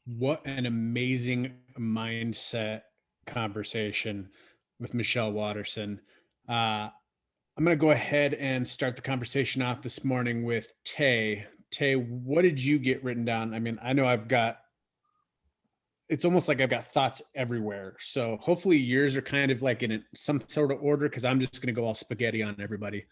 What an amazing mindset conversation with Michelle Waterson. I'm going to go ahead and start the conversation off this morning with Tay. Tay, what did you get written down? I mean, I know it's almost like I've got thoughts everywhere. So hopefully yours are kind of like in some sort of order because I'm just going to go all spaghetti on everybody.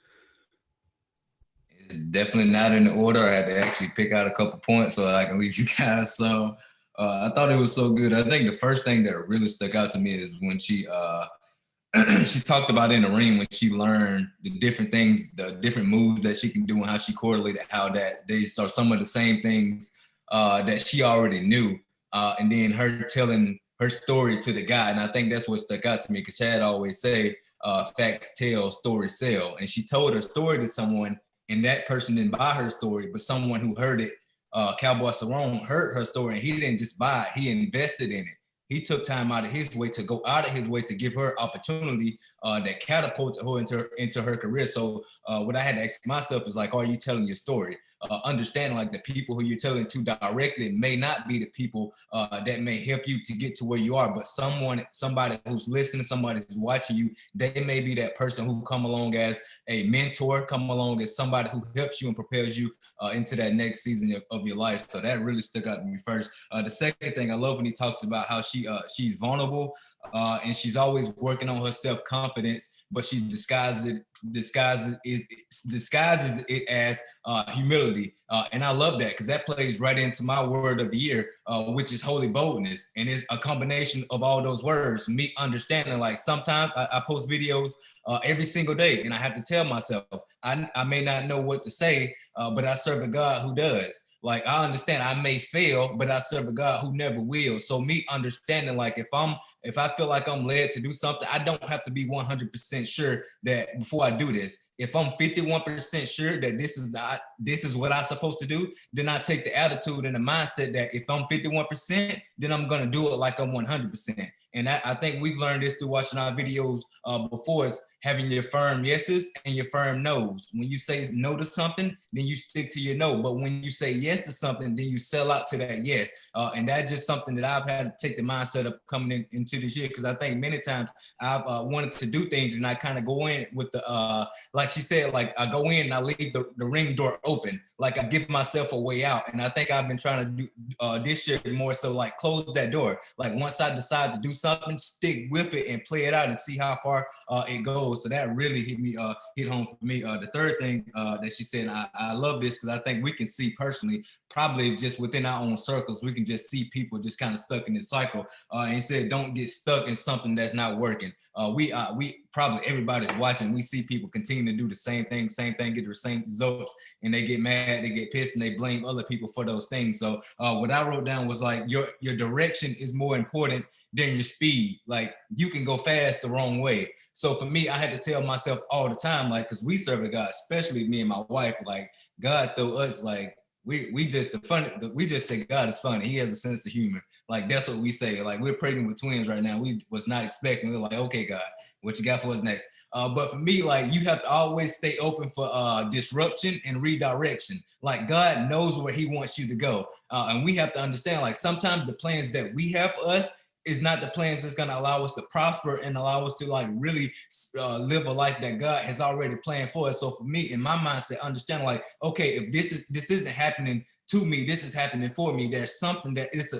It's definitely not in order. I had to actually pick out a couple points so I can leave you guys. So I thought it was so good. I think the first thing that really stuck out to me is when she she talked about in the ring when she learned the different things, the different moves that she can do, and how she correlated how that they saw some of the same things that she already knew, and then her telling her story to the guy. And I think that's what stuck out to me because Chad always say, "Facts tell, stories sell," and she told her story to someone, and that person didn't buy her story, but someone who heard it. Cowboy Cerrone heard her story and he didn't just buy it, he invested in it. He took time out of his way to go out of his way to give her opportunity that catapulted her into her career. So what I had to ask myself is like, are you telling your story? Understanding like the people who you're telling to directly may not be the people that may help you to get to where you are, but somebody who's listening, somebody who's watching you, they may be that person who come along as a mentor, come along as somebody who helps you and prepares you into that next season of your life. So that really stuck out to me first. The second thing I love when he talks about how she's vulnerable and she's always working on her self confidence, but she disguises it as humility, and I love that because that plays right into my word of the year, which is holy boldness, and it's a combination of all those words. Me understanding, like sometimes I post videos every single day, and I have to tell myself I may not know what to say, but I serve a God who does. Like I understand I may fail, but I serve a God who never will. So me understanding, like if I feel like I'm led to do something, I don't have to be 100% sure that before I do this. If I'm 51% sure that this is what I'm supposed to do, then I take the attitude and the mindset that if I'm 51%, then I'm gonna do it like I'm 100%. And I think we've learned this through watching our videos before, is having your firm yeses and your firm no's. When you say no to something, then you stick to your no. But when you say yes to something, then you sell out to that yes. And that's just something that I've had to take the mindset of coming into this year, because I think many times I've wanted to do things and I kind of go in with the, like she said, like I go in and I leave the ring door open. Like I give myself a way out. And I think I've been trying to do this year more so like close that door. Like once I decide to do something, stick with it and play it out and see how far it goes. So that really hit home for me. The third thing that she said, I love this because I think we can see personally, probably just within our own circles, we can just see people just kind of stuck in this cycle. And he said, don't get stuck in something that's not working. We probably everybody's watching. We see people continue to do the same thing, get the same results, and they get mad, they get pissed, and they blame other people for those things. So what I wrote down was like your direction is more important than your speed. Like you can go fast the wrong way. So for me, I had to tell myself all the time, like, because we serve a God, especially me and my wife, like God through us, like we just we just say God is funny. He has a sense of humor. Like that's what we say. Like we're pregnant with twins right now. We was not expecting. We're like, okay, God, what you got for us next? But for me, like you have to always stay open for disruption and redirection. Like God knows where He wants you to go, and we have to understand. Like sometimes the plans that we have for us is not the plans that's going to allow us to prosper and allow us to like really live a life that God has already planned for us. So for me, in my mindset, understand like, okay, if this isn't happening to me, this is happening for me. There's something that it's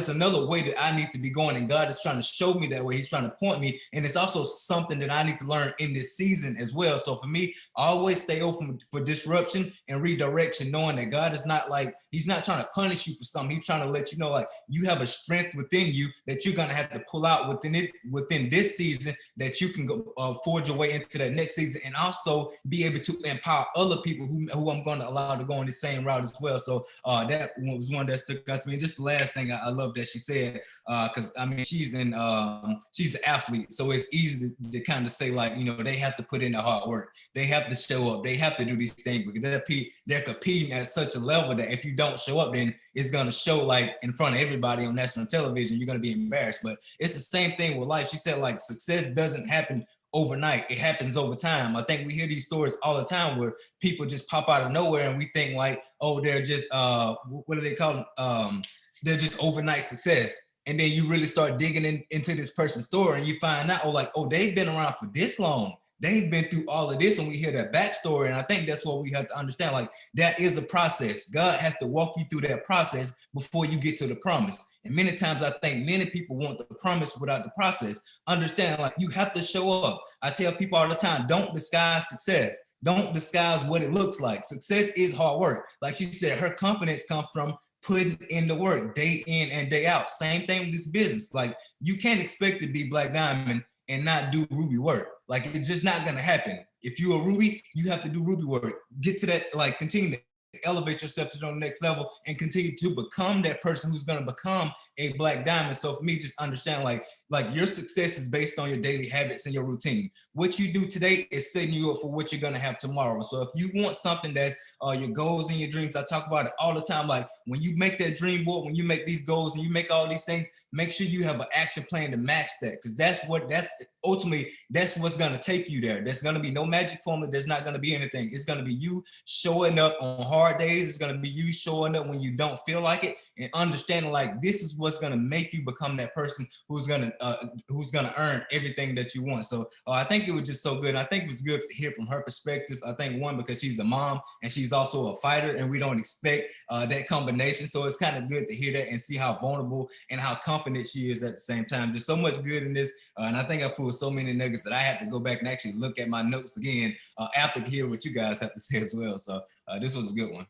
another way that I need to be going, and God is trying to show me that way. He's trying to point me, and it's also something that I need to learn in this season as well. So for me, always stay open for disruption and redirection, knowing that God is not like He's not trying to punish you for something. He's trying to let you know like you have a strength within you that you're gonna have to pull out within this season, that you can go forge your way into that next season, and also be able to empower other people who I'm going to allow to go on the same route as well. So that was one that stuck out to me. And just the last thing I love that she said, because I mean she's an athlete, so it's easy to kind of say like, you know, they have to put in the hard work, they have to show up, they have to do these things because they're competing at such a level that if you don't show up, then it's going to show like in front of everybody on national television. You're going to be embarrassed. But it's the same thing with life. She said like success doesn't happen overnight, it happens over time. I think we hear these stories all the time where people just pop out of nowhere and we think like, oh, they're just what do they call them? they're just overnight success. And then you really start digging into this person's story and you find out, they've been around for this long. They've been through all of this, and we hear that backstory. And I think that's what we have to understand. Like, that is a process. God has to walk you through that process before you get to the promise. And many times I think many people want the promise without the process. Understand, like, you have to show up. I tell people all the time, don't disguise success. Don't disguise what it looks like. Success is hard work. Like she said, her confidence comes from putting in the work day in and day out. Same thing with this business. Like, you can't expect to be Black Diamond and not do Ruby work. Like, it's just not gonna happen. If you're a Ruby, you have to do Ruby work. Get to that, like, continue to elevate yourself to the next level and continue to become that person who's going to become a Black Diamond. So for me, just understand, like your success is based on your daily habits and your routine. What you do today is setting you up for what you're going to have tomorrow. So if you want something that's your goals and your dreams, I talk about it all the time. Like, when you make that dream board, when you make these goals and you make all these things, make sure you have an action plan to match that, because that's ultimately what's going to take you there. There's going to be no magic formula. There's not going to be anything. It's going to be you showing up on hard days. It's going to be you showing up when you don't feel like it, and understanding, like, this is what's going to make you become that person who's going to earn everything that you want. So I think it was just so good. And I think it was good to hear from her perspective. I think, one, because she's a mom and she's also a fighter, and we don't expect that combination. So it's kind of good to hear that and see how vulnerable and how confident she is at the same time. There's so much good in this. And I think I pulled so many nuggets that I have to go back and actually look at my notes again after to hear what you guys have to say as well. So this was a good one.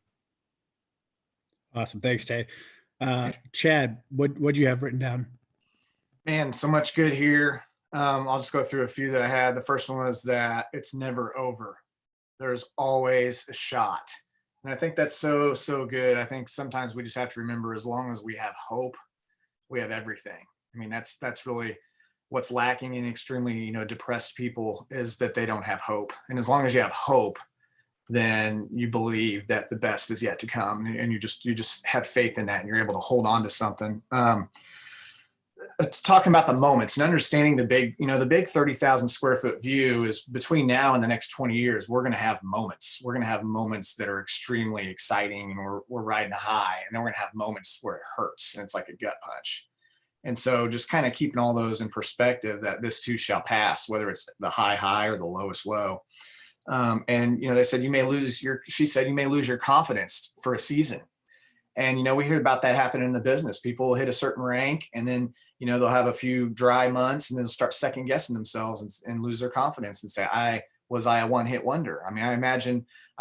Awesome. Thanks, Tay. Chad, what'd you have written down? Man, so much good here. I'll just go through a few that I had. The first one was that it's never over. There's always a shot. And I think that's so good. I think sometimes we just have to remember, as long as we have hope, we have everything. I mean, that's really what's lacking in extremely, depressed people, is that they don't have hope. And as long as you have hope, then you believe that the best is yet to come, and you just have faith in that, and you're able to hold on to something. Talking about the moments and understanding the big 30,000 square foot view is, between now and the next 20 years, we're going to have moments. We're going to have moments that are extremely exciting, and we're riding a high, and then we're going to have moments where it hurts and it's like a gut punch. And so just kind of keeping all those in perspective, that this too shall pass, whether it's the high or the lowest low. And, they said she said you may lose your confidence for a season. And, we hear about that happen in the business. People hit a certain rank, and then, they'll have a few dry months, and then they'll start second guessing themselves and lose their confidence and say, was I a one-hit wonder? I mean, I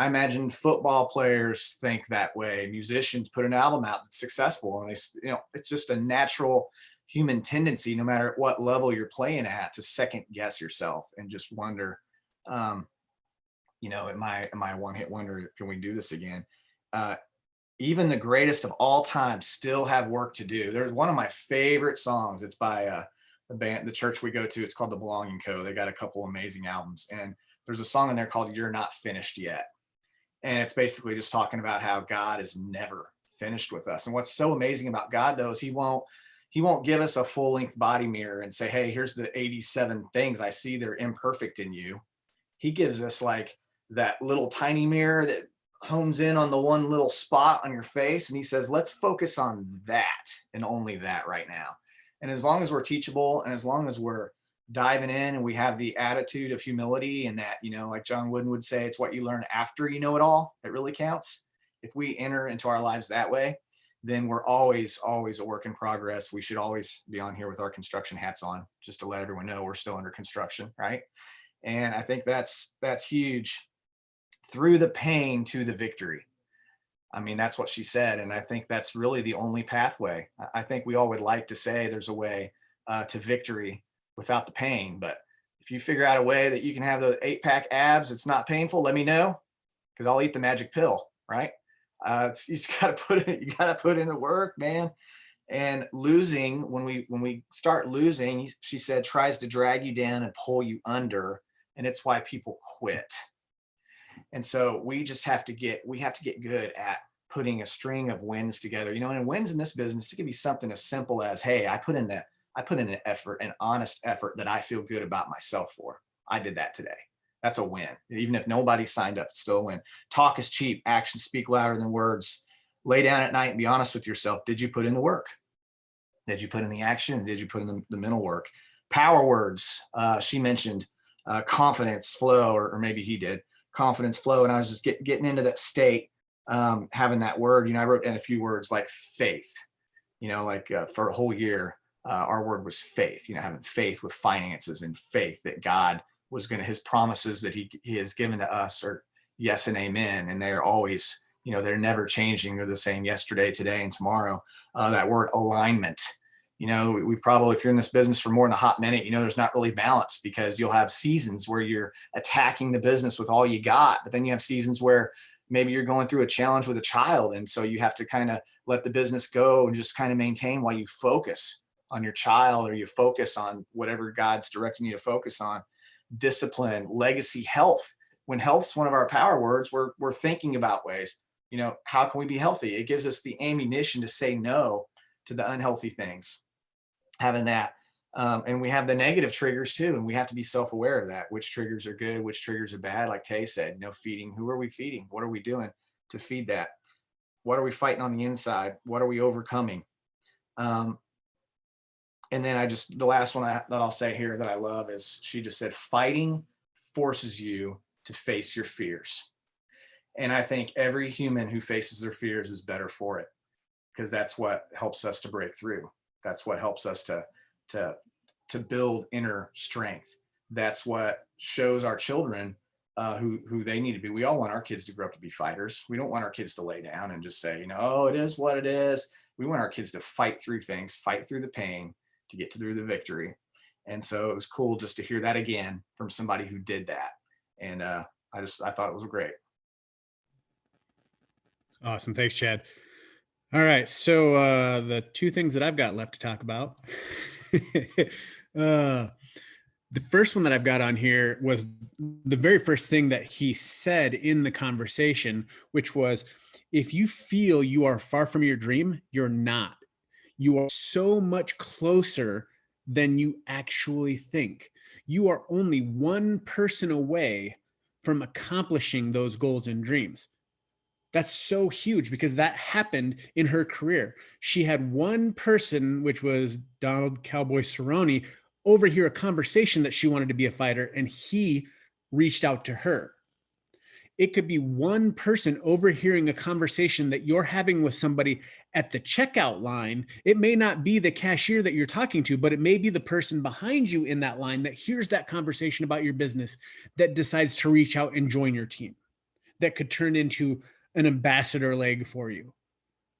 imagine football players think that way. Musicians put an album out that's successful, and it's just a natural human tendency, no matter at what level you're playing at, to second guess yourself and just wonder, am I a one-hit wonder? Can we do this again? Even the greatest of all time still have work to do. There's one of my favorite songs. It's by the church we go to. It's called The Belonging Co. They got a couple amazing albums, and there's a song in there called "You're Not Finished Yet," and it's basically just talking about how God is never finished with us. And what's so amazing about God, though, is He won't give us a full-length body mirror and say, "Hey, here's the 87 things I see that are imperfect in you." He gives us like that little tiny mirror that homes in on the one little spot on your face, and He says, let's focus on that and only that right now. And as long as we're teachable, and as long as we're diving in, and we have the attitude of humility, and that, like John Wooden would say, it's what you learn after you know it all that really counts. If we enter into our lives that way, then we're always a work in progress. We should always be on here with our construction hats on, just to let everyone know we're still under construction, right? And I think that's huge. Through the pain to the victory. I mean, that's what she said. And I think that's really the only pathway. I think we all would like to say there's a way to victory without the pain. But if you figure out a way that you can have the 8-pack abs, it's not painful, let me know, because I'll eat the magic pill, right? You just got to put in the work, man. And losing, when we start losing, she said, tries to drag you down and pull you under. And it's why people quit. And so we have to get good at putting a string of wins together, and wins in this business, it can be something as simple as, hey, I put in an effort, an honest effort that I feel good about myself for. I did that today. That's a win. Even if nobody signed up, it's still a win. Talk is cheap. Actions speak louder than words. lay down at night and be honest with yourself. Did you put in the work? Did you put in the action? Did you put in the mental work? Power words. She mentioned confidence, flow, or maybe he did, confidence, flow. And I was just getting into that state, having that word. I wrote in a few words like faith, like for a whole year, our word was faith, having faith with finances, and faith that God was his promises that he has given to us are yes and amen. And they're always, they're never changing. They're the same yesterday, today, and tomorrow. That word alignment. We've probably, if you're in this business for more than a hot minute, there's not really balance, because you'll have seasons where you're attacking the business with all you got, but then you have seasons where maybe you're going through a challenge with a child. And so you have to kind of let the business go and just kind of maintain while you focus on your child, or you focus on whatever God's directing you to focus on. Discipline, legacy, health. When health's one of our power words, we're thinking about ways, how can we be healthy? It gives us the ammunition to say no to the unhealthy things. Having that. And we have the negative triggers too. And we have to be self-aware of that. Which triggers are good, which triggers are bad. Like Tay said, feeding. Who are we feeding? What are we doing to feed that? What are we fighting on the inside? What are we overcoming? And then the last one that I'll say here that I love is, she just said, fighting forces you to face your fears. And I think every human who faces their fears is better for it, because that's what helps us to break through. That's what helps us to build inner strength. That's what shows our children who they need to be. We all want our kids to grow up to be fighters. We don't want our kids to lay down and just say, oh, it is what it is. We want our kids to fight through things, fight through the pain to get through the victory. And so it was cool just to hear that again from somebody who did that. And I thought it was great. Awesome. Thanks, Chad. All right. So the two things that I've got left to talk about. The first one that I've got on here was the very first thing that he said in the conversation, which was, if you feel you are far from your dream, you're not. You are so much closer than you actually think. You are only one person away from accomplishing those goals and dreams. That's so huge, because that happened in her career. She had one person, which was Donald Cowboy Cerrone, overhear a conversation that she wanted to be a fighter, and he reached out to her. It could be one person overhearing a conversation that you're having with somebody at the checkout line. It may not be the cashier that you're talking to, but it may be the person behind you in that line that hears that conversation about your business, that decides to reach out and join your team. That could turn into an ambassador leg for you.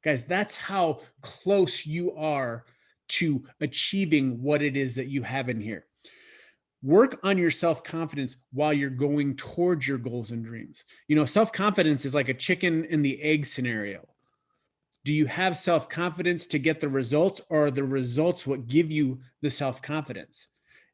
Guys, that's how close you are to achieving what it is that you have in here. Work on your self-confidence while you're going towards your goals and dreams. Self-confidence is like a chicken and the egg scenario. Do you have self-confidence to get the results, or are the results what give you the self-confidence?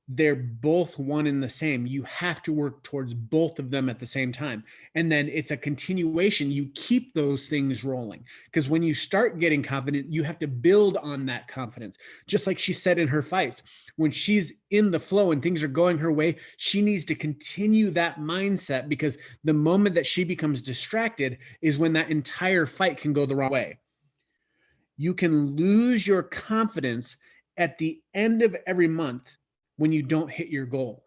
They're both one and the same. You have to work towards both of them at the same time. And then it's a continuation. You keep those things rolling, because when you start getting confident, you have to build on that confidence. Just like she said in her fights, when she's in the flow and things are going her way, she needs to continue that mindset, because the moment that she becomes distracted is when that entire fight can go the wrong way. You can lose your confidence at the end of every month when you don't hit your goal,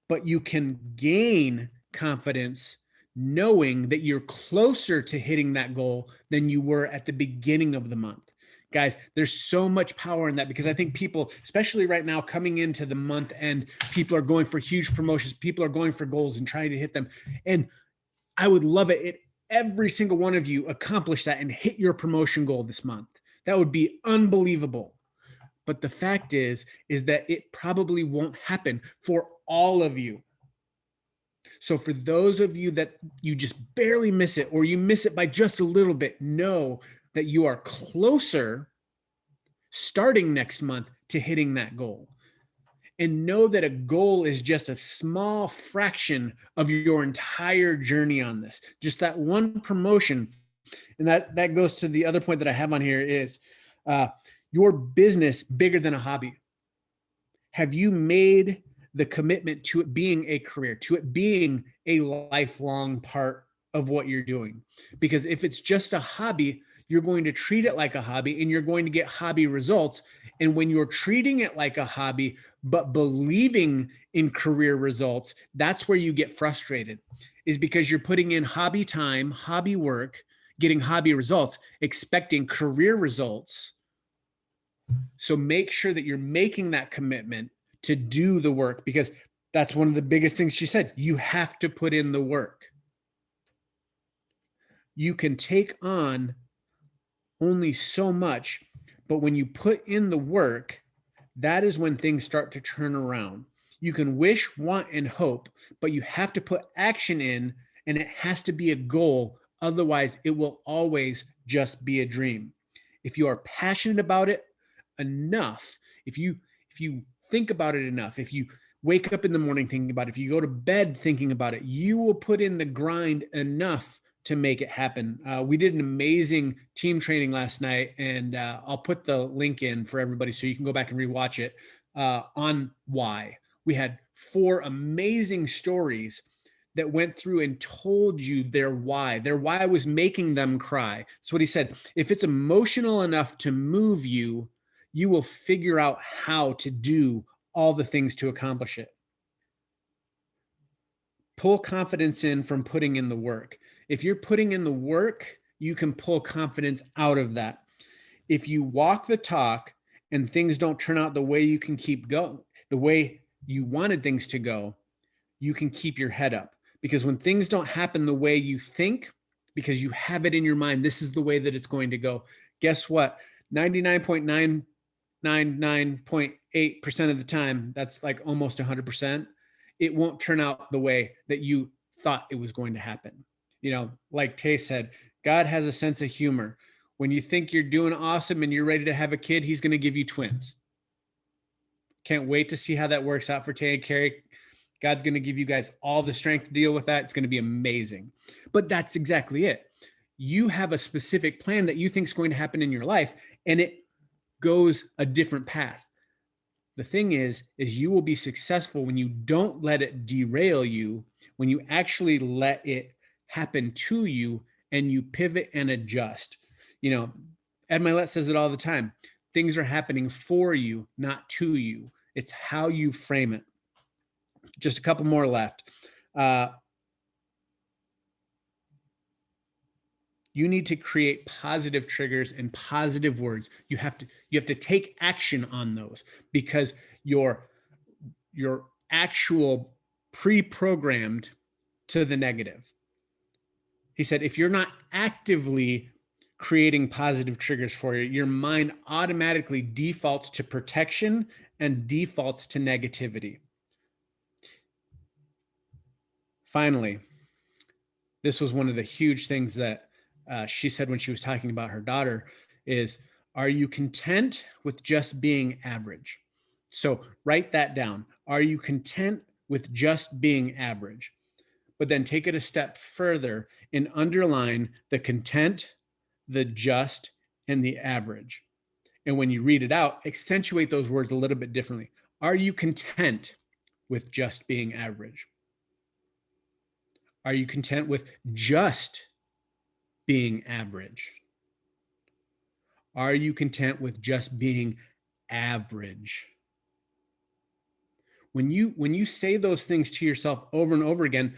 but you can gain confidence knowing that you're closer to hitting that goal than you were at the beginning of the month. Guys, there's so much power in that, because I think people, especially right now coming into the month end, people are going for huge promotions. People are going for goals and trying to hit them. And I would love it if every single one of you accomplish that and hit your promotion goal this month. That would be unbelievable. But the fact is that it probably won't happen for all of you. So for those of you that you just barely miss it, or you miss it by just a little bit, know that you are closer starting next month to hitting that goal. And know that a goal is just a small fraction of your entire journey on this. Just that one promotion. And that goes to the other point that I have on here is your business bigger than a hobby. Have you made the commitment to it being a career, to it being a lifelong part of what you're doing. Because if it's just a hobby, you're going to treat it like a hobby and you're going to get hobby results. And when you're treating it like a hobby, but believing in career results, that's where you get frustrated, is because you're putting in hobby time, hobby work, getting hobby results, expecting career results. So make sure that you're making that commitment to do the work, because that's one of the biggest things she said. You have to put in the work. You can take on only so much, but when you put in the work, that is when things start to turn around. You can wish, want, and hope, but you have to put action in, and it has to be a goal. Otherwise, it will always just be a dream. If you are passionate about it enough, if you think about it enough, if you wake up in the morning thinking about it, if you go to bed thinking about it, you will put in the grind enough to make it happen. We did an amazing team training last night, and I'll put the link in for everybody so you can go back and rewatch it, on why. We had 4 amazing stories that went through and told you their why. Their why was making them cry. That's what he said. If it's emotional enough to move you, you will figure out how to do all the things to accomplish it. Pull confidence in from putting in the work. If you're putting in the work, you can pull confidence out of that. If you walk the talk and things don't turn out the way you can keep going, the way you wanted things to go, you can keep your head up. Because when things don't happen the way you think, because you have it in your mind, this is the way that it's going to go. Guess what? 99.999.8% of the time, that's like almost 100%, it won't turn out the way that you thought it was going to happen. You know, like Tay said, God has a sense of humor. When you think you're doing awesome and you're ready to have a kid, he's going to give you twins. Can't wait to see how that works out for Tay and Carrie. God's going to give you guys all the strength to deal with that. It's going to be amazing. But that's exactly it. You have a specific plan that you think is going to happen in your life, and it goes a different path. The thing is you will be successful when you don't let it derail you, when you actually let it happen to you and you pivot and adjust. You know, Ed Mylett says it all the time. Things are happening for you, not to you. It's how you frame it. Just a couple more left. You need to create positive triggers and positive words. You have to take action on those, because your actual pre-programmed to the negative. He said, if you're not actively creating positive triggers for you, your mind automatically defaults to protection and defaults to negativity. Finally, this was one of the huge things that she said when she was talking about her daughter is, are you content with just being average? So write that down. Are you content with just being average? But then take it a step further and underline the content, the just, and the average. And when you read it out, accentuate those words a little bit differently. Are you content with just being average? Are you content with just being average? Are you content with just being average? When you say those things to yourself over and over again,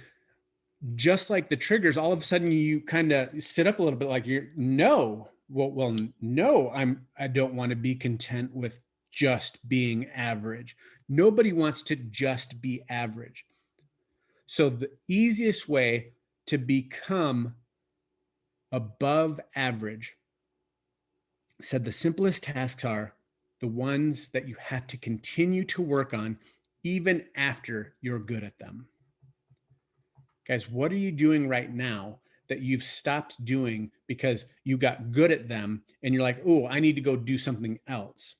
just like the triggers, all of a sudden you kind of sit up a little bit, like you're no, I don't want to be content with just being average. Nobody wants to just be average. So the easiest way to become above average, said the simplest tasks are the ones that you have to continue to work on even after you're good at them. Guys, what are you doing right now that you've stopped doing because you got good at them and you're like, oh, I need to go do something else?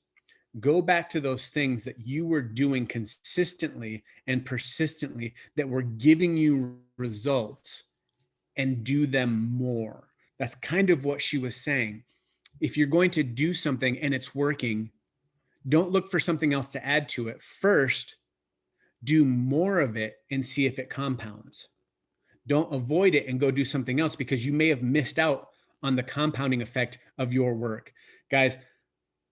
Go back to those things that you were doing consistently and persistently that were giving you results and do them more. That's kind of what she was saying. If you're going to do something and it's working, don't look for something else to add to it. First, do more of it and see if it compounds. Don't avoid it and go do something else, because you may have missed out on the compounding effect of your work. Guys,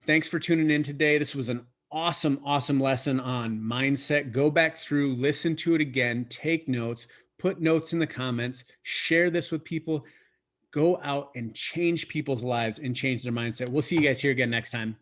thanks for tuning in today. This was an awesome, awesome lesson on mindset. Go back through, listen to it again, take notes, put notes in the comments, share this with people. Go out and change people's lives and change their mindset. We'll see you guys here again next time.